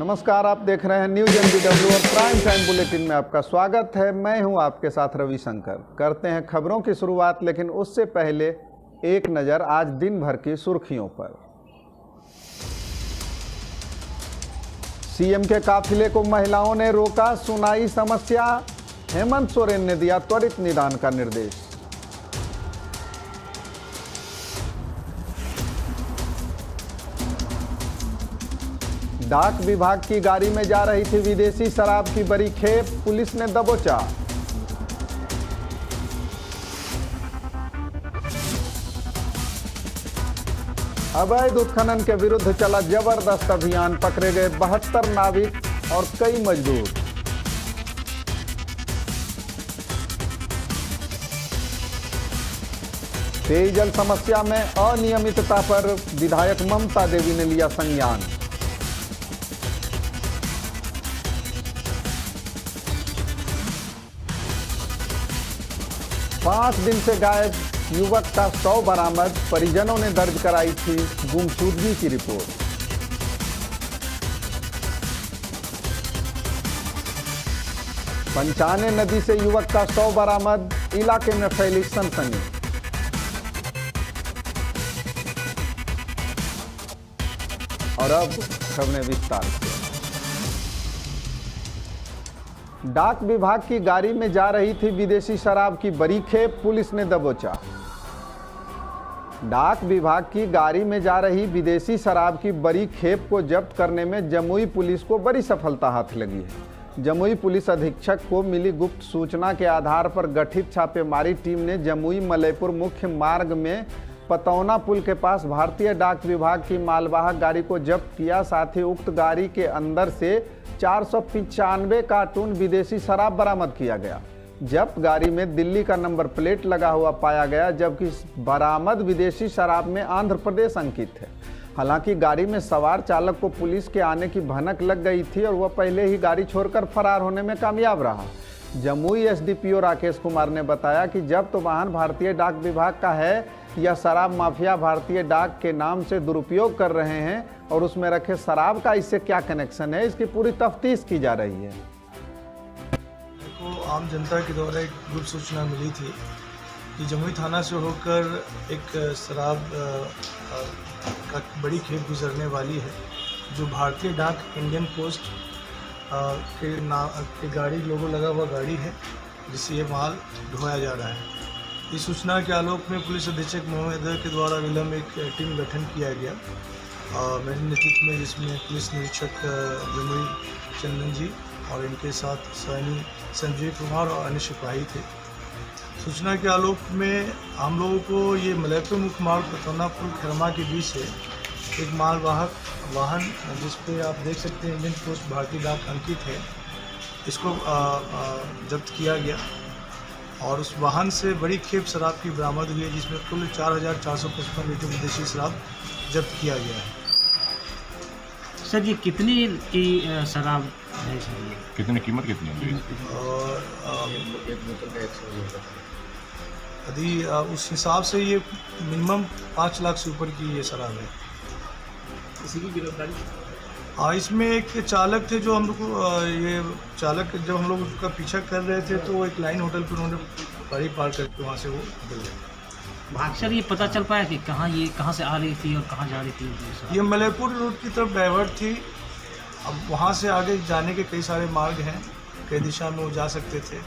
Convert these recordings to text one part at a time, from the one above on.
नमस्कार, आप देख रहे हैं न्यूज NBW और प्राइम टाइम बुलेटिन में आपका स्वागत है। मैं हूं आपके साथ रविशंकर। करते हैं खबरों की शुरुआत, लेकिन उससे पहले एक नज़र आज दिन भर की सुर्खियों पर। सीएम के काफिले को महिलाओं ने रोका, सुनाई समस्या। हेमंत सोरेन ने दिया त्वरित निदान का निर्देश। डाक विभाग की गाड़ी में जा रही थी विदेशी शराब की बड़ी खेप, पुलिस ने दबोचा। अवैध उत्खनन के विरुद्ध चला जबरदस्त अभियान, पकड़े गए 72 नाविक और कई मजदूर। पेयजल समस्या में अनियमितता पर विधायक ममता देवी ने लिया संज्ञान। पांच दिन से गायब युवक का शव बरामद, परिजनों ने दर्ज कराई थी गुमशुदगी की रिपोर्ट। पंचाने नदी से युवक का शव बरामद, इलाके में फैली सनसनी। और अब खबरें विस्तार से। डाक विभाग की गाड़ी में जा रही थी विदेशी शराब की बड़ी खेप, पुलिस ने दबोचा। डाक विभाग की गाड़ी में जा रही विदेशी शराब की बड़ी खेप को जब्त करने में जमुई पुलिस को बड़ी सफलता हाथ लगी है। जमुई पुलिस अधीक्षक को मिली गुप्त सूचना के आधार पर गठित छापेमारी टीम ने जमुई मलयपुर मुख्य मार्ग में पतौना पुल के पास भारतीय डाक विभाग की मालवाहक गाड़ी को जब्त किया। साथ ही उक्त गाड़ी के अंदर से 495 कार्टून विदेशी शराब बरामद किया गया। जब्त गाड़ी में दिल्ली का नंबर प्लेट लगा हुआ पाया गया, जबकि बरामद विदेशी शराब में आंध्र प्रदेश अंकित है। हालांकि गाड़ी में सवार चालक को पुलिस के आने की भनक लग गई थी और वह पहले ही गाड़ी छोड़कर फरार होने में कामयाब रहा। जमुई SDPO राकेश कुमार ने बताया कि जब्त वाहन भारतीय डाक विभाग का है। यह शराब माफिया भारतीय डाक के नाम से दुरुपयोग कर रहे हैं और उसमें रखे शराब का इससे क्या कनेक्शन है, इसकी पूरी तफ्तीश की जा रही है। को आम जनता के द्वारा एक गुप्त सूचना मिली थी कि जमुई थाना से होकर एक शराब का बड़ी खेप गुजरने वाली है, जो भारतीय डाक इंडियन पोस्ट के गाड़ी लोगो लगा हुआ गाड़ी है, जिससे ये माल ढोया जा रहा है। इस सूचना के आलोक में पुलिस अधीक्षक महोदय के द्वारा विलम्ब एक टीम गठन किया गया मेरे नेतृत्व में, जिसमें पुलिस निरीक्षक जमुई चंदन जी और इनके साथ सैनी संजय कुमार और अन्य सिपाही थे। सूचना के आलोक में हम लोगों को ये मलयपुर मुख्य मार्ग पतौना पुल खरमा के बीच से एक मालवाहक वाहन, जिस पे आप देख सकते हैं इंडियन पोस्ट भारतीय डाक अंकित है, इसको जब्त किया गया और उस वाहन से बड़ी खेप शराब की बरामद हुई है, जिसमें कुल 4455 लीटर विदेशी शराब जब्त किया गया है। सर जी कितनी की शराब है सर? कितनी कीमत कितनी है? और यदि उस हिसाब से ये मिनिमम 5 लाख से ऊपर की ये शराब है। इसी की गिरफ्तारी? इसमें एक चालक थे, जो हम लोग को ये चालक जब हम लोग उसका पीछा कर रहे थे तो वो एक लाइन होटल पर उन्होंने गाड़ी पार करके वहाँ से वो निकल गए। सर ये पता चल पाया कि कहाँ से आ रही थी और कहाँ जा रही थी? ये मलयपुर रोड की तरफ डाइवर्ट थी। अब वहाँ से आगे जाने के कई सारे मार्ग हैं, कई दिशा में वो जा सकते थे।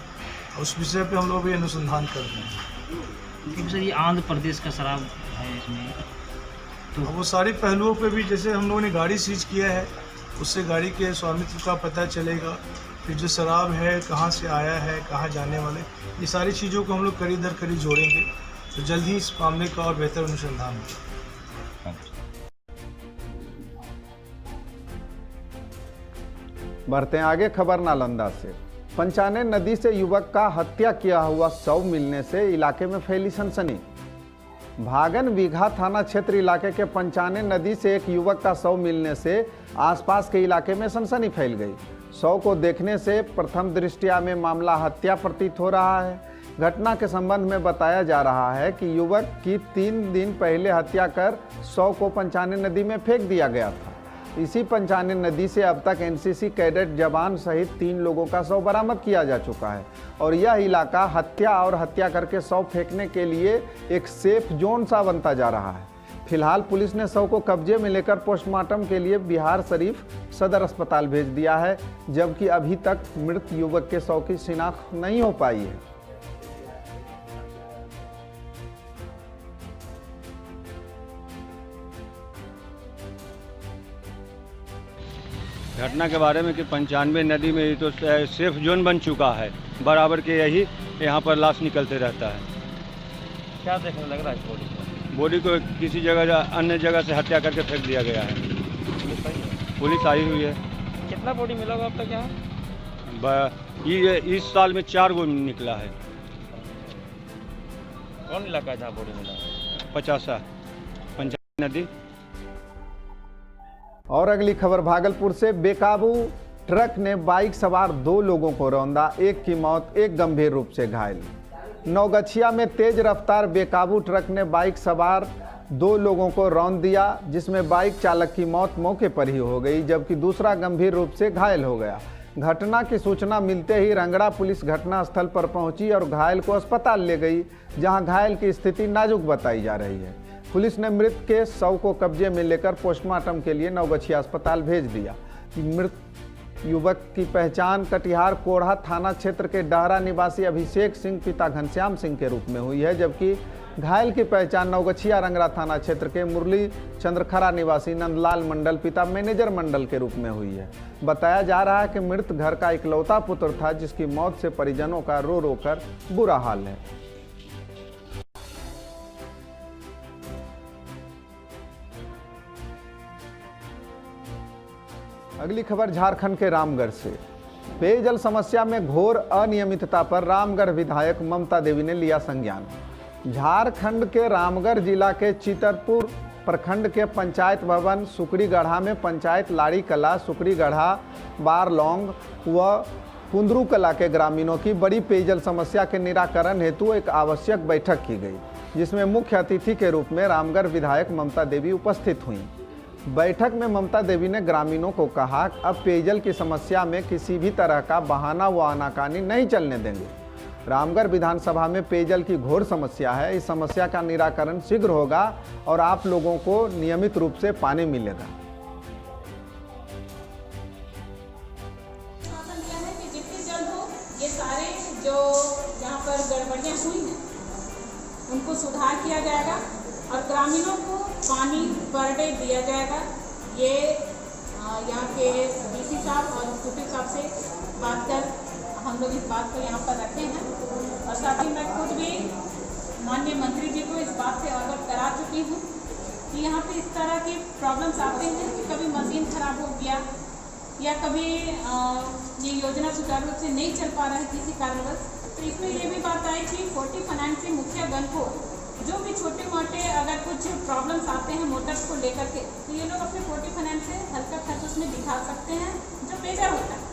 उस विषय पे हम लोग भी अनुसंधान कर रहे हैं। क्योंकि सर ये आंध्र प्रदेश का शराब है इसमें, तो वो सारे पहलुओं पे भी, जैसे हम लोगों ने गाड़ी सीज किया है, उससे गाड़ी के स्वामित्व का पता चलेगा, फिर जो शराब है कहाँ से आया है, कहाँ जाने वाले, ये सारी चीज़ों को हम लोग कड़ी दर कड़ी जोड़ेंगे, तो जल्द ही इस मामले का और बेहतर अनुसंधान होगा। बढ़ते हैं आगे। खबर नालंदा से। पंचाने नदी से युवक का हत्या किया हुआ शव मिलने से इलाके में फैली सनसनी। भागन बीघा थाना क्षेत्र इलाके के पंचाने नदी से एक युवक का शव मिलने से आसपास के इलाके में सनसनी फैल गई। शव को देखने से प्रथम दृष्टया में मामला हत्या प्रतीत हो रहा है। घटना के संबंध में बताया जा रहा है कि युवक की 3 दिन पहले हत्या कर शव को पंचाने नदी में फेंक दिया गया था। इसी पंचाने नदी से अब तक एनसीसी कैडेट जवान सहित 3 लोगों का शव बरामद किया जा चुका है और यह इलाका हत्या और हत्या करके शव फेंकने के लिए एक सेफ जोन सा बनता जा रहा है। फिलहाल पुलिस ने शव को कब्जे में लेकर पोस्टमार्टम के लिए बिहार शरीफ सदर अस्पताल भेज दिया है, जबकि अभी तक मृत युवक के शव की शिनाख्त नहीं हो पाई है। घटना के बारे में कि 95 नदी में ये तो सेफ जोन बन चुका है, बराबर के यही यहाँ पर लाश निकलते रहता है। क्या देखने लग रहा है बॉडी को? बॉडी को किसी जगह अन्य जगह से हत्या करके फेंक दिया गया है। पुलिस आई हुई है। कितना बॉडी मिला होगा अब तक यहाँ? ये इस साल में 4 गो निकला है। कौन इलाका है जहाँ बॉडी मिला? 50 पंचायत नदी। और अगली खबर भागलपुर से। बेकाबू ट्रक ने बाइक सवार 2 लोगों को रौंदा, एक की मौत, एक गंभीर रूप से घायल। नौगछिया में तेज रफ्तार बेकाबू ट्रक ने बाइक सवार 2 लोगों को रौंद दिया, जिसमें बाइक चालक की मौत मौके पर ही हो गई, जबकि दूसरा गंभीर रूप से घायल हो गया। घटना की सूचना मिलते ही रंगड़ा पुलिस घटनास्थल पर पहुंची और घायल को अस्पताल ले गई, जहां घायल की स्थिति नाजुक बताई जा रही है। पुलिस ने मृत के शव को कब्जे में लेकर पोस्टमार्टम के लिए नौगछिया अस्पताल भेज दिया। मृत युवक की पहचान कटिहार कोढ़ा थाना क्षेत्र के डहरा निवासी अभिषेक सिंह पिता घनश्याम सिंह के रूप में हुई है, जबकि घायल की पहचान नौगछिया रंगरा थाना क्षेत्र के मुरली चंद्रखरा निवासी नंदलाल मंडल पिता मैनेजर मंडल के रूप में हुई है। बताया जा रहा है कि मृत घर का इकलौता पुत्र था, जिसकी मौत से परिजनों का रो रो कर बुरा हाल है। अगली खबर झारखंड के रामगढ़ से। पेयजल समस्या में घोर अनियमितता पर रामगढ़ विधायक ममता देवी ने लिया संज्ञान। झारखंड के रामगढ़ जिला के चितरपुर प्रखंड के पंचायत भवन सुकड़ीगढ़ा में पंचायत लाड़ी कला, सुकड़ीगढ़ा, बारलौंग व कुंदरू कला के ग्रामीणों की बड़ी पेयजल समस्या के निराकरण हेतु एक आवश्यक बैठक की गई, जिसमें मुख्य अतिथि के रूप में रामगढ़ विधायक ममता देवी उपस्थित हुईं। बैठक में ममता देवी ने ग्रामीणों को कहा, अब पेयजल की समस्या में किसी भी तरह का बहाना व आनाकानी नहीं चलने देंगे। रामगढ़ विधानसभा में पेयजल की घोर समस्या है। इस समस्या का निराकरण शीघ्र होगा और आप लोगों को नियमित रूप से पानी मिलेगा। जितनी जल्द हो ये सारे जो यहाँ पर गड़बड़ियाँ हुई हैं उनको सुधार किया जाएगा और ग्रामीणों को पानी पर डे दिया जाएगा। ये यहाँ के डीसी साहब और डिप्टी साहब से बात कर हम लोग इस बात को यहाँ पर रखे हैं और साथ ही मैं खुद भी माननीय मंत्री जी को इस बात से अवगत करा चुकी हूँ कि यहाँ पे इस तरह की प्रॉब्लम्स आते हैं कि कभी मशीन खराब हो गया या कभी ये योजना सुचारू रूप से नहीं चल पा रहा है किसी कारणवश। तो इसमें ये भी बात आई कि 40 फाइनेंस के मुखियागण को जो भी छोटे मोटे अगर कुछ प्रॉब्लम्स आते हैं मोटर्स को लेकर के, तो ये लोग अपने 40 फाइनेंस से हल्का खर्च उसमें दिखा सकते हैं जो बेजा होता है।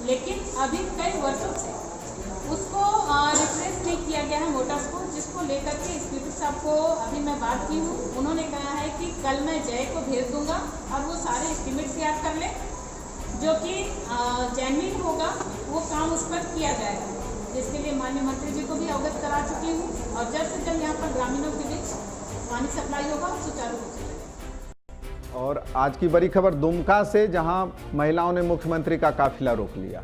लेकिन अभी कई वर्षों से उसको रिफ्रेश नहीं किया गया है मोटर्स को, जिसको लेकर के स्पीकर साहब को अभी मैं बात की हूँ। उन्होंने कहा है कि कल मैं जय को भेज दूंगा और वो सारे एस्टिमेट तैयार कर ले, जो कि जेन्युइन होगा वो काम उस पर किया जाएगा, जिसके लिए माननीय मंत्री जी को भी अवगत करा चुकी हूँ और जल्द से जल्द यहाँ पर ग्रामीणों के बीच पानी सप्लाई होगा सुचारू रूप से। और आज की बड़ी खबर दुमका से, जहां महिलाओं ने मुख्यमंत्री का काफिला रोक लिया।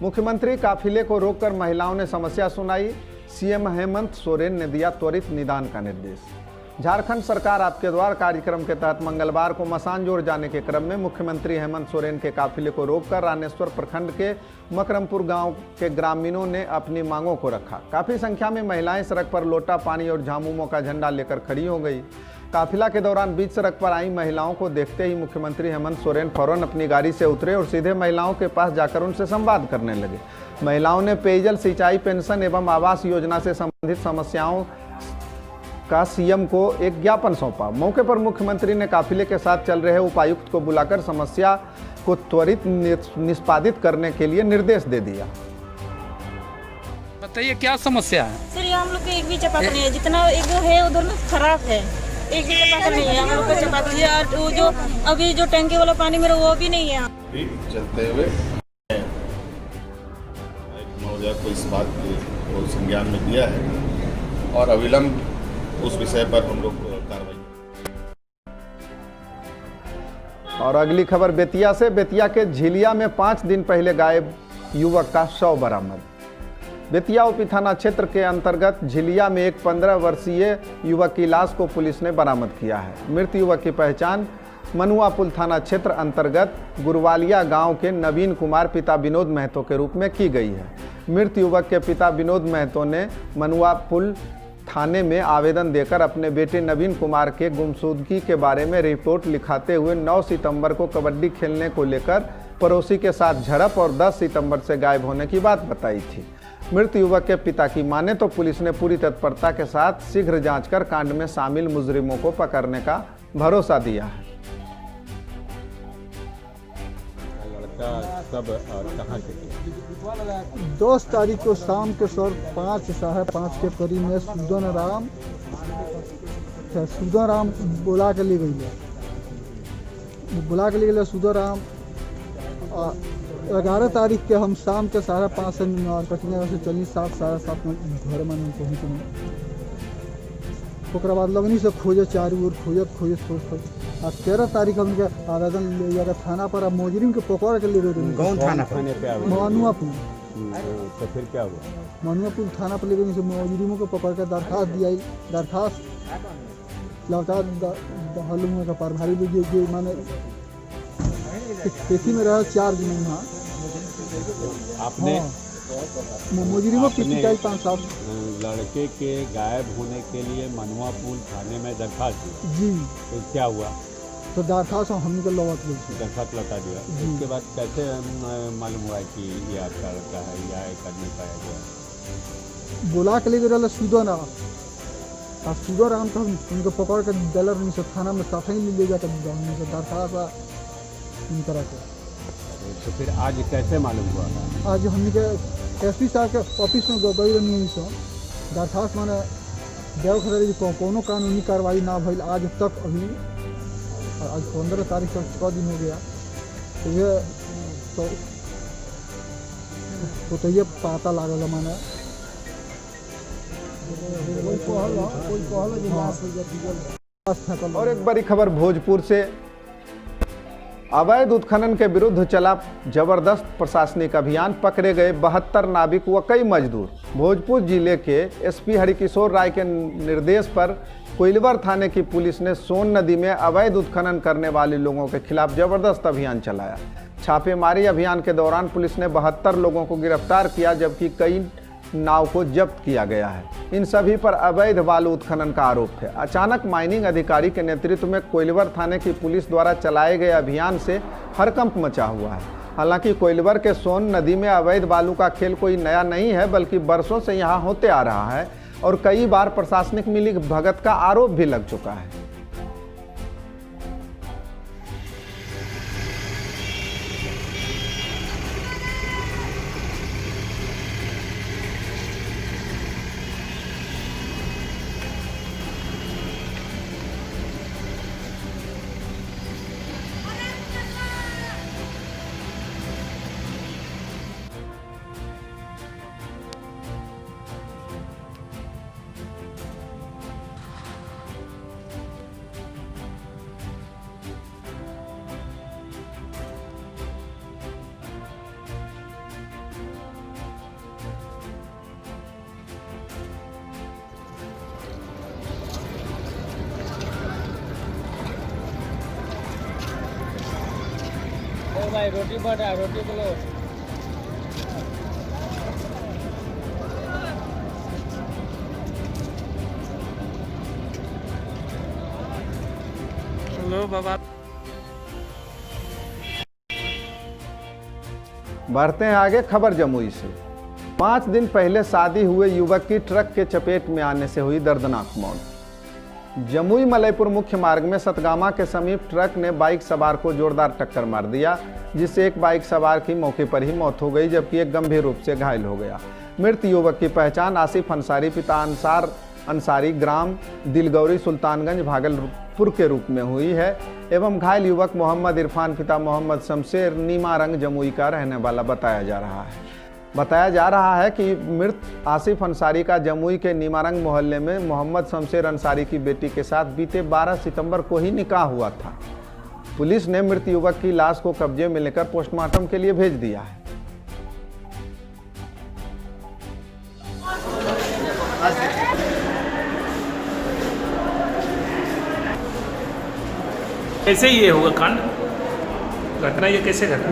मुख्यमंत्री काफिले को रोककर महिलाओं ने समस्या सुनाई। सीएम हेमंत सोरेन ने दिया त्वरित निदान का निर्देश। झारखंड सरकार आपके द्वार कार्यक्रम के तहत मंगलवार को मसानजोर जाने के क्रम में मुख्यमंत्री हेमंत सोरेन के काफिले को रोककर रानेश्वर प्रखंड के मकरमपुर गांव के ग्रामीणों ने अपनी मांगों को रखा। काफ़ी संख्या में महिलाएं सड़क पर लोटा पानी और झामुमो का झंडा लेकर खड़ी हो गई। काफिला के दौरान बीच सड़क पर आई महिलाओं को देखते ही मुख्यमंत्री हेमंत सोरेन फौरन अपनी गाड़ी से उतरे और सीधे महिलाओं के पास जाकर उनसे संवाद करने लगे। महिलाओं ने पेयजल, सिंचाई, पेंशन एवं आवास योजना से संबंधित समस्याओं का सीएम को एक ज्ञापन सौंपा। मौके पर मुख्यमंत्री ने काफिले के साथ चल रहे उपायुक्त को बुलाकर समस्या को त्वरित निष्पादित करने के लिए निर्देश दे दिया। बताइए क्या समस्या है? सर, ये हम लोग को एक भी चपात नहीं है, जितना एक है उधर में खराब है, एक भी चापाकल नहीं है हम लोग का चापाकल है। और वो जो अभी जो टंकी वाला पानी मेरा वो भी नहीं है। चलते हुए महोदय को इस बात को संज्ञान में दिया है और अविलंब उस विषय पर हम लोग कार्रवाई। और अगली खबर बेतिया से। बेतिया के झिलिया में 5 दिन पहले गायब युवक का शव बरामद। बेतिया ओपी थाना क्षेत्र के अंतर्गत झिलिया में एक 15 वर्षीय युवक की लाश को पुलिस ने बरामद किया है। मृत युवक की पहचान मनुआपुल थाना क्षेत्र अंतर्गत गुरवालिया गांव के नवीन कुमार पिता विनोद महतो के रूप में की गई है। मृत युवक के पिता विनोद महतो ने मनुआपुल थाने में आवेदन देकर अपने बेटे नवीन कुमार के गुमशुदगी के बारे में रिपोर्ट लिखाते हुए 9 सितंबर को कबड्डी खेलने को लेकर पड़ोसी के साथ झड़प और 10 सितंबर से गायब होने की बात बताई थी। मृत युवक के पिता की माने तो पुलिस ने पूरी तत्परता के साथ शीघ्र जांच कर कांड में शामिल मुजरिमों को पकड़ने का भरोसा दिया है। कब और कहाँ के? 10 तारीख को शाम के 5:30 के करीब में सुदन राम बुला के ले गई है। सुदन राम 11 तारीख के हम शाम के 5:30 से चली 7-7:30 में घर में पहुँचने। ओकरा बाद लगनी से खोजे चारू ओर खोजत आ 13 तारीख हमके आवेदन ले जाकर थाना पर अब मुजरिम के पकड़ के ले गए। कौन थाना पे? मनुआपुल। तो फिर क्या हुआ? मनुआपुल थाना पर ले गए से मुजरिमों को पकड़ कर दरखास्त दिया। दरखास्त लौटा हलूंगा का प्रभारी जो माने पेशी में रहा 4 दिन वहाँ। आपने मुजरिमों की पिटाई 5 लड़के के गायब होने के लिए मनुआपुल थाने में दरखास्त दी जी। तो क्या हुआ? तो दरखास्त हम को लौट गई। दरखास्त लौटा दिया। उसके बाद कैसे मालूम हुआ कि ये आपका लड़का है या एक आदमी पाया गया? बुला के ले गए सुदन राम। अब सुदन राम को उनको पकड़ कर डलर नहीं से थाना में साथ ही ले जाकर दरखास्त इन तरह से। तो फिर आज कैसे मालूम हुआ? आज हमने के एसपी साहब के ऑफिस में गई रही सो दरखास्त मैंने देव खरीदी कोनो कानूनी कार्रवाई ना भइल आज तक। अभी आज 15 तारीख तक 6 दिन हो गया। तो ये तो ये पता लागल माने और एक बड़ी खबर भोजपुर से। अवैध उत्खनन के विरुद्ध चला जबरदस्त प्रशासनिक अभियान, पकड़े गए 72 नाविक व कई मजदूर। भोजपुर जिले के एसपी हरिकिशोर राय के निर्देश पर कोइलवर थाने की पुलिस ने सोन नदी में अवैध उत्खनन करने वाले लोगों के खिलाफ जबरदस्त अभियान चलाया। छापेमारी अभियान के दौरान पुलिस ने 72 लोगों को गिरफ्तार किया, जबकि कई नाव को जब्त किया गया है। इन सभी पर अवैध बालू उत्खनन का आरोप है। अचानक माइनिंग अधिकारी के नेतृत्व में कोइलवर थाने की पुलिस द्वारा चलाए गए अभियान से हड़कंप मचा हुआ है। हालांकि कोइलवर के सोन नदी में अवैध बालू का खेल कोई नया नहीं है, बल्कि बरसों से यहाँ होते आ रहा है और कई बार प्रशासनिक मिली भगत का आरोप भी लग चुका है। भाई रोटी बटा रोटी बोलो। हेलो बाबा। बढ़ते हैं आगे खबर जमुई से। 5 दिन पहले शादी हुए युवक की ट्रक के चपेट में आने से हुई दर्दनाक मौत। जमुई मलयपुर मुख्य मार्ग में सतगामा के समीप ट्रक ने बाइक सवार को जोरदार टक्कर मार दिया, जिससे एक बाइक सवार की मौके पर ही मौत हो गई, जबकि एक गंभीर रूप से घायल हो गया। मृत युवक की पहचान आसिफ अंसारी पिता अंसार अंसारी ग्राम दिलगौरी सुल्तानगंज भागलपुर के रूप में हुई है एवं घायल युवक मोहम्मद इरफान पिता मोहम्मद शमशेर नीमारंग जमुई का रहने वाला बताया जा रहा है। बताया जा रहा है कि मृत आसिफ अंसारी का जमुई के नीमारंग मोहल्ले में मोहम्मद शमशेर अंसारी की बेटी के साथ बीते 12 सितंबर को ही निकाह हुआ था। पुलिस ने मृत युवक की लाश को कब्जे में लेकर पोस्टमार्टम के लिए भेज दिया है। कैसे ये हुआ कांड, घटना ये कैसे घटा?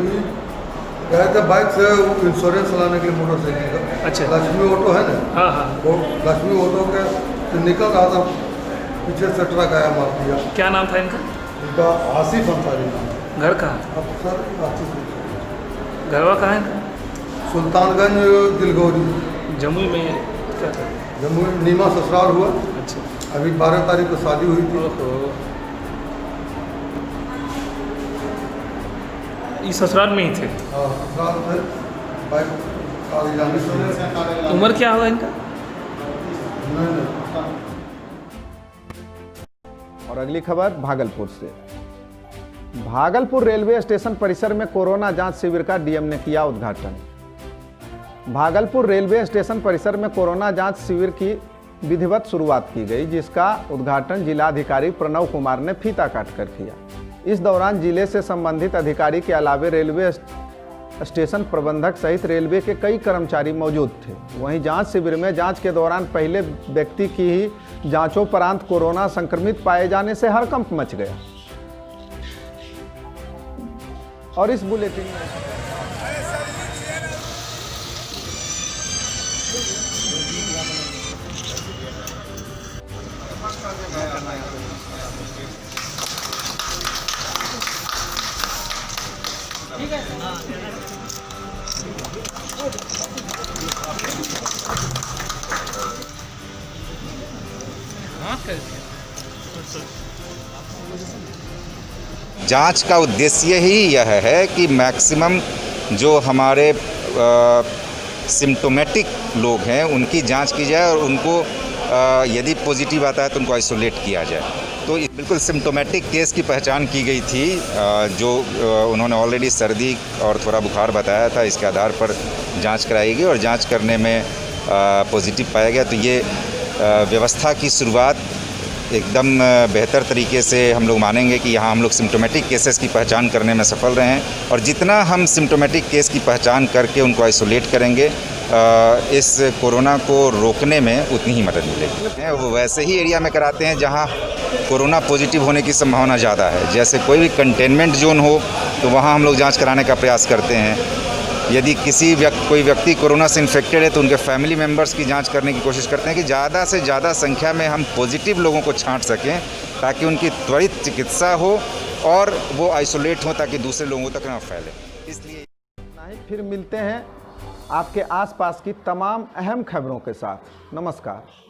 गया था बाइक से इंश्योरेंस लाने के लिए मोटरसाइकिल का। अच्छा। लक्ष्मी ऑटो है ना, हाँ हाँ। वो लक्ष्मी ऑटो के तो निकल रहा था, पीछे से ट्रक आया मार दिया। क्या नाम था इनका? इनका आसिफ अंसारी नाम। घर कहाँ? अब सर आसिफ। घरवा कहाँ है इनका? सुल्तानगंज दिलगौरी जमुई में क्या था? जमुई नीमा ससुराल हुआ। अच्छा। अभी 12 तारीख को शादी हुई थी। ओहो। ये ससुराल में ही थे? हाँ, ससुराल थे। बाइक आगे जाने से। उम्र क्या हुआ इनका? और अगली खबर भागलपुर से। भागलपुर रेलवे स्टेशन परिसर में कोरोना जांच शिविर का डीएम ने किया उद्घाटन। भागलपुर रेलवे स्टेशन परिसर में कोरोना जांच शिविर की विधिवत शुरुआत की गई, जिसका उद्घाटन जिलाधिकारी प्रणव कुमार ने फीता काटकर किया। इस दौरान जिले से संबंधित अधिकारी के अलावे रेलवे स्टेशन प्रबंधक सहित रेलवे के कई कर्मचारी मौजूद थे। वहीं जांच शिविर में जांच के दौरान पहले व्यक्ति की ही जांचोपरांत कोरोना संक्रमित पाए जाने से हड़कंप मच गया। और इस बुलेटिन में जांच का उद्देश्य ही यह है कि मैक्सिमम जो हमारे सिम्टोमेटिक लोग हैं उनकी जांच की जाए और उनको यदि पॉजिटिव आता है तो उनको आइसोलेट किया जाए। तो बिल्कुल सिम्टोमेटिक केस की पहचान की गई थी, जो उन्होंने ऑलरेडी सर्दी और थोड़ा बुखार बताया था। इसके आधार पर जांच कराई गई और जांच करने में पॉजिटिव पाया गया। तो ये व्यवस्था की शुरुआत एकदम बेहतर तरीके से हम लोग मानेंगे कि यहाँ हम लोग सिम्टोमेटिक केसेस की पहचान करने में सफल रहे हैं और जितना हम सिम्टोमेटिक केस की पहचान करके उनको आइसोलेट करेंगे इस कोरोना को रोकने में उतनी ही मदद मिलेगी। वो वैसे ही एरिया में कराते हैं जहाँ कोरोना पॉजिटिव होने की संभावना ज़्यादा है। जैसे कोई भी कंटेनमेंट जोन हो तो वहाँ हम लोग जाँच कराने का प्रयास करते हैं। यदि कोई व्यक्ति कोरोना से इन्फेक्टेड है तो उनके फैमिली मेम्बर्स की जांच करने की कोशिश करते हैं कि ज़्यादा से ज़्यादा संख्या में हम पॉजिटिव लोगों को छांट सकें ताकि उनकी त्वरित चिकित्सा हो और वो आइसोलेट हो ताकि दूसरे लोगों तक न फैले। इसलिए फिर मिलते हैं आपके आसपास की तमाम अहम खबरों के साथ। नमस्कार।